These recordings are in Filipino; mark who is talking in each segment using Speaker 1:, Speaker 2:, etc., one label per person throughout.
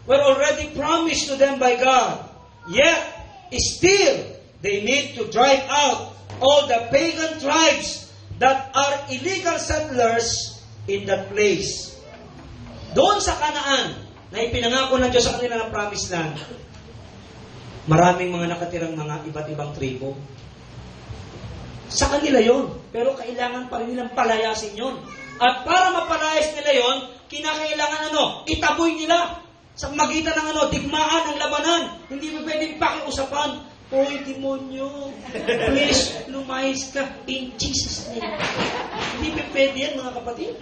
Speaker 1: were already promised to them by God. Yet, still, they need to drive out all the pagan tribes that are illegal settlers in that place. Doon sa Kanaan, na ipinangako ng Diyos sa kanila ng promised land, maraming mga nakatirang mga iba't ibang tribo. Sa kanila yon, pero kailangan pa rin nilang palayasin yon. At para mapalayas nila yon, kinakailangan itaboy nila sa magitan ng digmaan ng labanan. Hindi mo pwedeng pakiusapan, "Hoy, demonyo, please, lumayas ka in Jesus' name." Hindi pa pwede yan, mga kapatid.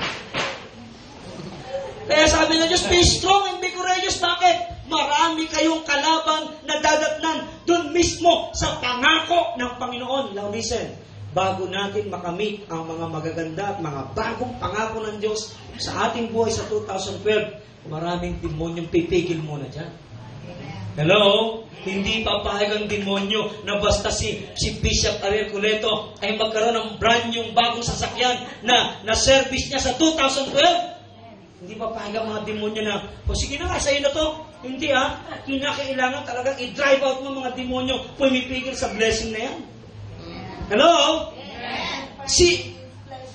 Speaker 1: Kaya sabi ng Diyos, "Be strong and be courageous." Bakit? Marami kayong kalaban na dadatnan doon mismo sa pangako ng Panginoon. Now listen, bago natin makamit ang mga magaganda at mga bagong pangako ng Diyos sa ating buhay sa 2012, maraming demonyong pipigil muna dyan. Hello? Hindi papayag ang demonyo na basta si Bishop Ariel Culeto ay magkaroon ng brand yung bagong sasakyan na service niya sa 2012. Hindi papayag ang mga demonyo na, sige na nga, sa'yo na to. Hindi kinakailangan talagang i-drive out mo mga demonyo pumipigil sa blessing na yan. Hello?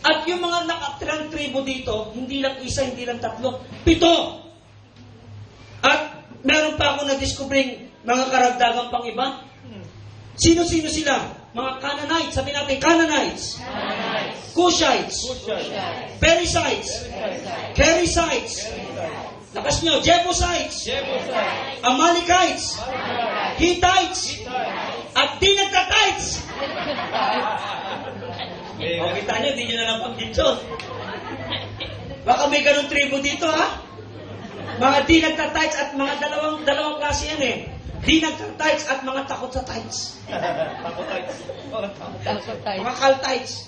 Speaker 1: At yung mga nakatirang tribo dito, hindi lang isa, hindi lang tatlo, 7. At meron pa ako na-discovering mga karagdagang pang iba. Sino-sino sila? Mga Canaanites. Sabi natin, Canaanites. Cushites. Perizzites. Kerisites. Lakas nyo, Jebusites. Amalekites. Hittites. At di nagtatites. O, kita nyo, hindi nyo na lang pag-ditsyon. Baka may ganun tribo dito, Mga di nagtatites at mga dalawang klase yan Di nagtatites at mga takot sa tites. Mga kaltites.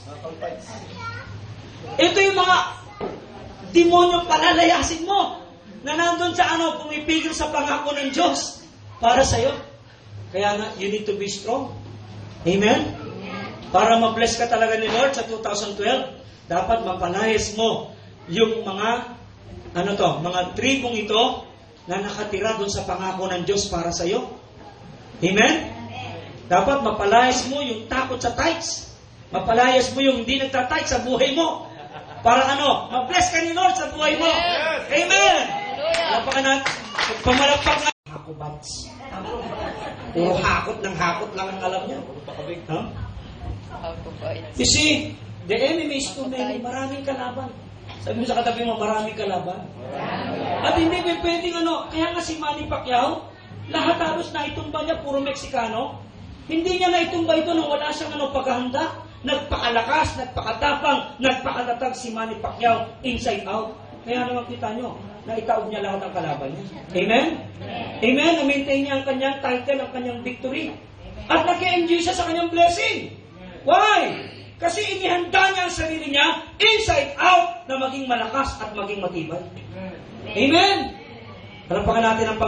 Speaker 1: Ito yung mga demonyo palalayasin mo na nandun sa pumipigil sa pangako ng Diyos para sa'yo. Kaya nga, you need to be strong. Amen? Para ma-bless ka talaga ni Lord sa 2012, dapat mapalayas mo yung mga mga tribong ito na nakatira doon sa pangako ng Diyos para sa iyo. Amen? Dapat mapalayas mo yung takot sa tights. Mapalayas mo yung hindi nagtatights sa buhay mo. Para ma-bless ka ni Lord sa buhay mo. Amen! Palakpakan natin. Pamalakpak na. Hakobats. Puro hakot lang ang alam niya. You see, the enemy is too many. Maraming kalaban. Sabi mo sa katabi mo, maraming kalaban. At hindi pwedeng kaya nga si Manny Pacquiao, lahat halos na itumba niya, puro Meksikano. Hindi niya na itumba ito nang wala siyang paghahanda. Nagpakalakas, nagpakatapang, nagpakatatag si Manny Pacquiao inside out. Kaya naman kita nyo, naitaob niya lahat ng kalaban niya. Amen? Amen? Na-maintain niya ang kanyang title, ang kanyang victory. At nag-enjoy siya sa kanyang blessing. Why? Kasi inihanda niya ang sarili niya, inside out, na maging malakas at maging matibay. Amen? Palapakan natin ang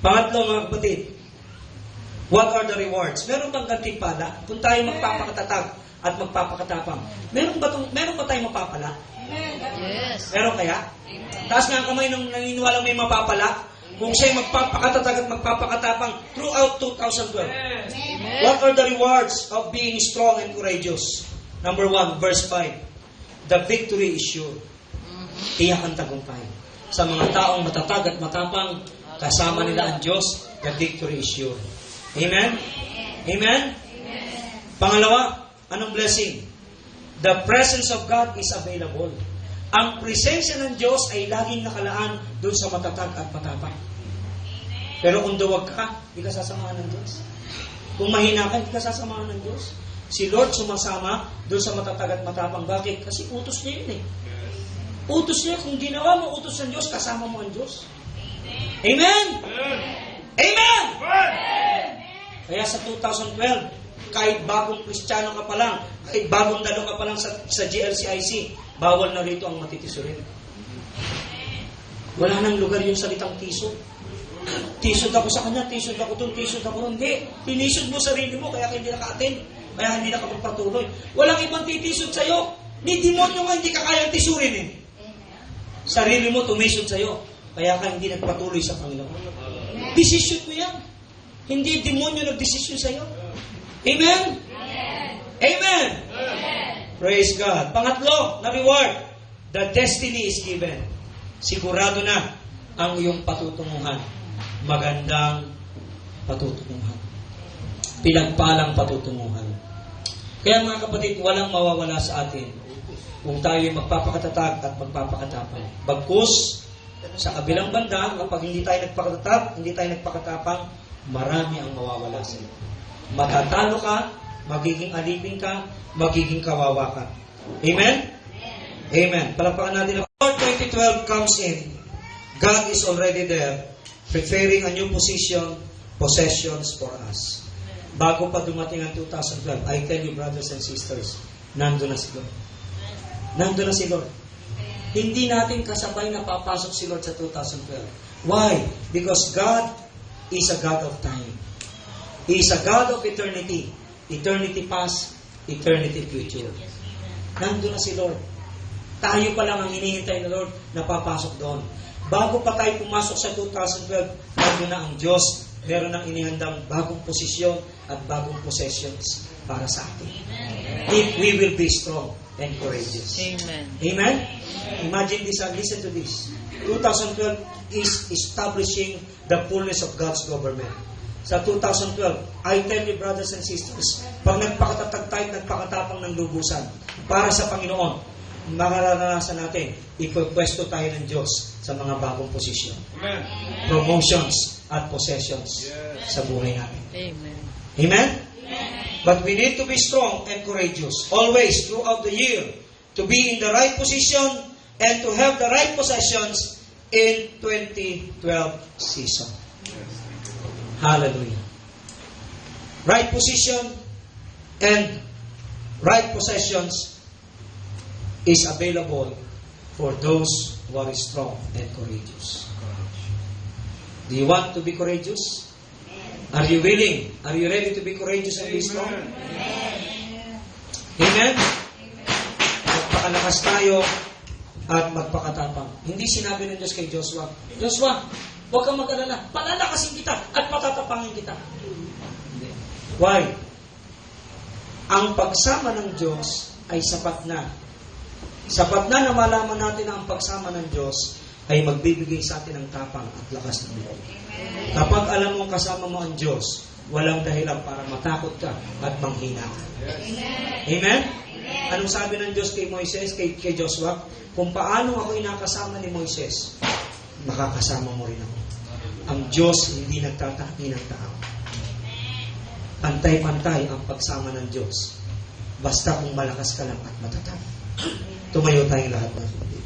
Speaker 1: pangatlo, mga kapatid. What are the rewards? Meron bang gantimpala kung tayo magpapakatatag at magpapakatapang? Meron ba tayong mapapala?
Speaker 2: Yes.
Speaker 1: Meron kaya? Taas nga ang kamay ng naniniwalang may mapapala kung siya'y magpapakatatag at magpapakatapang throughout 2012.
Speaker 2: Amen.
Speaker 1: What are the rewards of being strong and courageous? Number 1, verse 5. The victory is sure. Tiyak ang tagumpay. Sa mga taong matatag at matapang, kasama nila ang Diyos, the victory is sure. Amen? Amen? Pangalawa, anong blessing? The presence of God is available. Ang presensya ng Diyos ay laging nakalaan doon sa matatag at matapang. Pero kung duwag ka, hindi ka sasamahan ng Diyos. Kung mahina ka, hindi ka sasamahan ng Diyos. Si Lord sumasama doon sa matatag at matapang. Bakit? Kasi utos niya yun Utos niya. Kung ginawa mo utos ng Diyos, kasama mo ang Diyos. Amen? Amen! Kaya sa 2012, kahit bagong Kristiyano ka pa lang, kahit bagong dalo ka pa lang sa GLCIC, bawal na rito ang matitisurin. Wala nang lugar yung salitang tisod. Tisod ako sa kanya, tisod ako doon, tisod ako doon. Hindi. Tinisod mo sarili mo, kaya hindi naka-attend. Kaya hindi nakapagpatuloy. Walang ibang titisod sa'yo. Ni demonyo nga hindi ka kayang tisurin Sarili mo tumisod sa'yo. kaya ka hindi nagpatuloy sa Panginoon. Desisyon mo yan. Hindi demonyo nagdesisyon sa'yo. Amen? Amen? Praise God. Pangatlo, na reward. The destiny is given. Sigurado na ang iyong patutunguhan. Magandang patutunguhan. Pinagpalang patutunguhan. Kaya mga kapatid, walang mawawala sa atin kung tayo'y magpapakatatag at magpapakatapang. Bagkus, sa kabilang banda, kapag hindi tayo nagpakatatag, hindi tayo nagpakatapang, marami ang mawawala sa iyo. Matatalo ka, magiging alipin ka, magiging kawawa ka. Amen? Amen. Palakpakan natin. Before 2012 comes in, God is already there, preparing a new possessions for us. Bago pa dumating ang 2012, I tell you, brothers and sisters, nandun na si Lord. Nandun na si Lord. Hindi natin kasabay na papasok si Lord sa 2012. Why? Because God is a God of time. He is a God of eternity. Eternity past, eternity future. Nandun na si Lord. Tayo pa lang ang hinihintay ng Lord na papasok doon. Bago pa tayo pumasok sa 2012, nandun na ang Diyos. Meron nang inihandang bagong posisyon at bagong possessions para sa atin. If we will be strong and courageous.
Speaker 2: Amen.
Speaker 1: Amen? Imagine this and listen to this. 2012 is establishing the fullness of God's government. Sa 2012, I tell you, brothers and sisters, pag nagpakatatag tayo, nagpakatapang ng lubusan para sa Panginoon, makararanasan natin, ipupwesto tayo ng Diyos sa mga bagong posisyon.
Speaker 3: Amen.
Speaker 1: Promotions at possessions sa buhay natin.
Speaker 2: Amen.
Speaker 1: Amen? But we need to be strong and courageous always throughout the year to be in the right position and to have the right possessions in 2012 season. Hallelujah. Right position and right possessions is available for those who are strong and courageous. Do you want to be courageous? Are you willing? Are you ready to be courageous and be strong? Amen? Magpakalakas tayo at magpakatapang. Hindi sinabi ng Diyos kay Joshua, Joshua, huwag kang mag-alala, palalakasin kita at patatapangin kita. Hindi. Why? Ang pagsama ng Diyos ay sapat na. Sapat na malaman natin na ang pagsama ng Diyos ay magbibigay sa atin ng tapang at lakas ng loob. Kapag alam mong kasama mo ang Diyos, walang dahilan para matakot ka at manghina ka. Amen? Anong sabi ng Diyos kay Moises, kay Joshua? Kung paano ako inakasama ni Moises, makakasama mo rin ako. Ang Diyos hindi nagtatanggi ng tao. Pantay-pantay ang pagsama ng Diyos. Basta kung malakas ka lang at matatag. Tumayo tayong lahat ng kapatid.